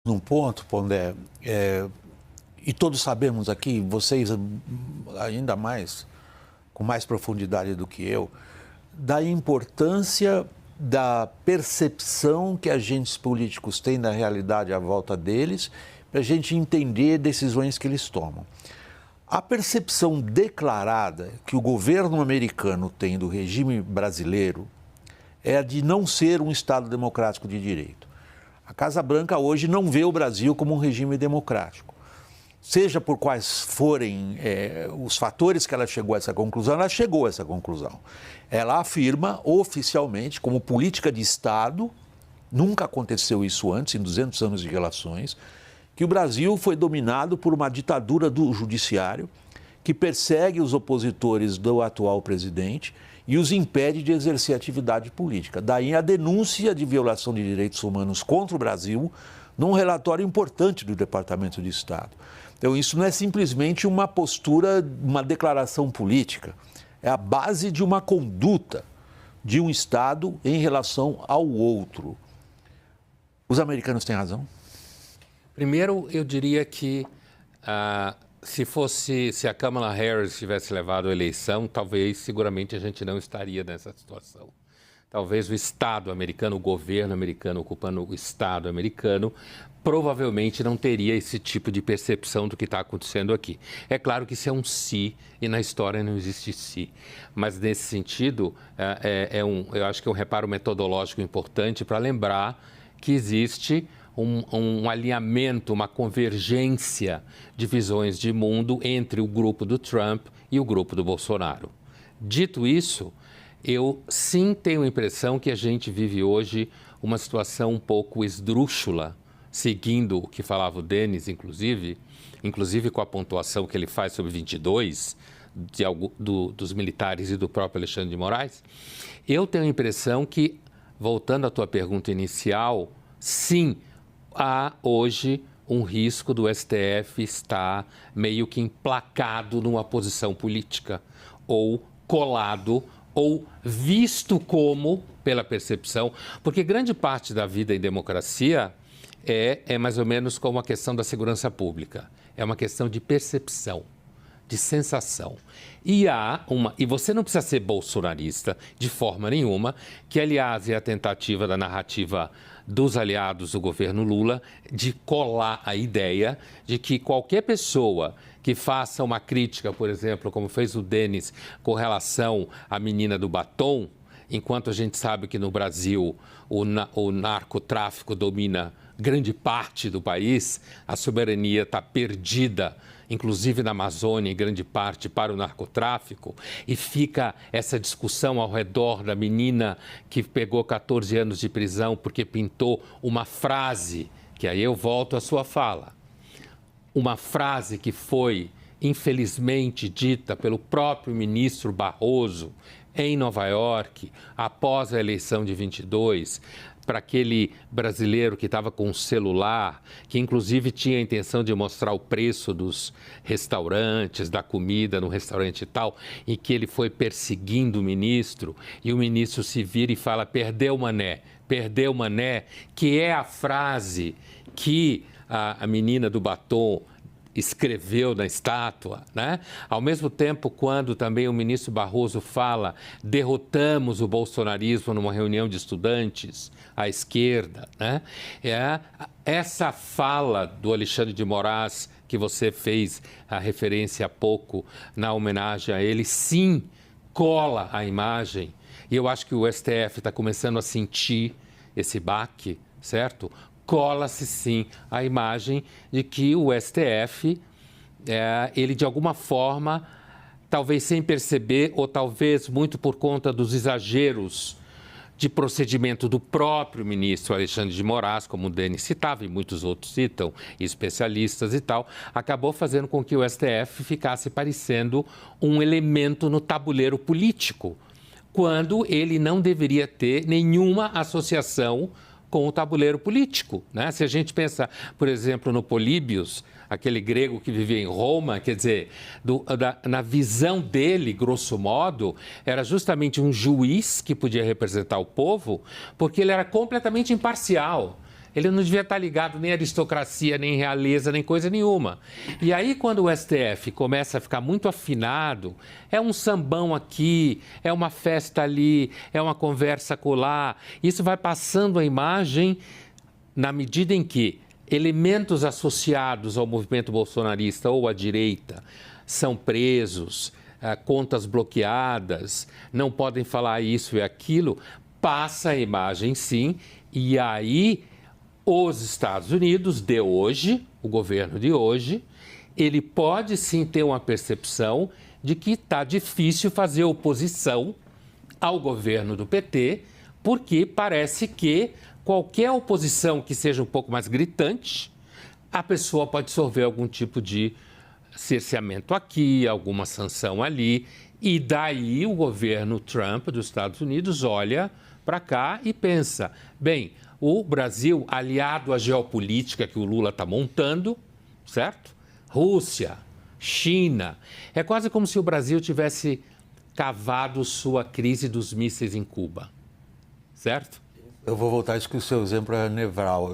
num ponto, Pondé, e todos sabemos aqui, vocês ainda mais, com mais profundidade do que eu, da importância da percepção que agentes políticos têm da realidade à volta deles, para a gente entender decisões que eles tomam. A percepção declarada que o governo americano tem do regime brasileiro é a de não ser um Estado democrático de direito. A Casa Branca hoje não vê o Brasil como um regime democrático. Seja por quais forem os fatores que ela chegou a essa conclusão, ela chegou a essa conclusão. Ela afirma oficialmente, como política de Estado, nunca aconteceu isso antes, em 200 anos de relações, que o Brasil foi dominado por uma ditadura do judiciário que persegue os opositores do atual presidente e os impede de exercer atividade política. Daí a denúncia de violação de direitos humanos contra o Brasil num relatório importante do Departamento de Estado. Então, isso não é simplesmente uma postura, uma declaração política. É a base de uma conduta de um Estado em relação ao outro. Os americanos têm razão? Primeiro, eu diria que se a Kamala Harris tivesse levado a eleição, talvez, seguramente, a gente não estaria nessa situação. Talvez o Estado americano, o governo americano ocupando o Estado americano, provavelmente não teria esse tipo de percepção do que está acontecendo aqui. É claro que isso é um se, e na história não existe se. Mas, nesse sentido, eu acho que é um reparo metodológico importante para lembrar que existe um alinhamento, uma convergência de visões de mundo entre o grupo do Trump e o grupo do Bolsonaro. Dito isso, eu sim tenho a impressão que a gente vive hoje uma situação um pouco esdrúxula, seguindo o que falava o Denis, inclusive com a pontuação que ele faz sobre 22, dos militares e do próprio Alexandre de Moraes. Eu tenho a impressão que, voltando à tua pergunta inicial, sim, há hoje um risco do STF estar meio que emplacado numa posição política, ou colado, ou visto como, pela percepção, porque grande parte da vida em democracia é mais ou menos como a questão da segurança pública. É uma questão de percepção, de sensação. E você não precisa ser bolsonarista de forma nenhuma, que aliás é a tentativa da narrativa dos aliados do governo Lula de colar a ideia de que qualquer pessoa que faça uma crítica, por exemplo, como fez o Denis com relação à menina do batom, enquanto a gente sabe que no Brasil o narcotráfico domina grande parte do país, a soberania está perdida, inclusive na Amazônia, em grande parte, para o narcotráfico, e fica essa discussão ao redor da menina que pegou 14 anos de prisão porque pintou uma frase, que aí eu volto à sua fala, uma frase que foi, infelizmente, dita pelo próprio ministro Barroso em Nova York, após a eleição de 22, para aquele brasileiro que estava com um celular, que inclusive tinha a intenção de mostrar o preço dos restaurantes, da comida no restaurante e tal, e que ele foi perseguindo o ministro, e o ministro se vira e fala, perdeu mané, que é a frase que a menina do batom escreveu na estátua, né? Ao mesmo tempo, quando também o ministro Barroso fala, derrotamos o bolsonarismo numa reunião de estudantes à esquerda, né? Essa fala do Alexandre de Moraes, que você fez a referência há pouco na homenagem a ele, sim, cola a imagem. E eu acho que o STF está começando a sentir esse baque, certo? Cola-se sim a imagem de que o STF, ele de alguma forma, talvez sem perceber, ou talvez muito por conta dos exageros de procedimento do próprio ministro Alexandre de Moraes, como o Denis citava e muitos outros citam, especialistas e tal, acabou fazendo com que o STF ficasse parecendo um elemento no tabuleiro político, quando ele não deveria ter nenhuma associação com o tabuleiro político, né? Se a gente pensa, por exemplo, no Políbios, aquele grego que vivia em Roma, quer dizer, na visão dele, grosso modo, era justamente um juiz que podia representar o povo, porque ele era completamente imparcial. Ele não devia estar ligado nem à aristocracia, nem realeza, nem coisa nenhuma. E aí, quando o STF começa a ficar muito afinado, é um sambão aqui, é uma festa ali, é uma conversa acolá. Isso vai passando a imagem na medida em que elementos associados ao movimento bolsonarista ou à direita são presos, contas bloqueadas, não podem falar isso e aquilo, passa a imagem sim, e aí os Estados Unidos de hoje, o governo de hoje, ele pode sim ter uma percepção de que está difícil fazer oposição ao governo do PT, porque parece que qualquer oposição que seja um pouco mais gritante, a pessoa pode sofrer algum tipo de cerceamento aqui, alguma sanção ali, e daí o governo Trump dos Estados Unidos olha para cá e pensa, bem, o Brasil, aliado à geopolítica que o Lula está montando, certo? Rússia, China, é quase como se o Brasil tivesse cavado sua crise dos mísseis em Cuba, certo? Eu vou voltar a isso que o seu exemplo é Nevral.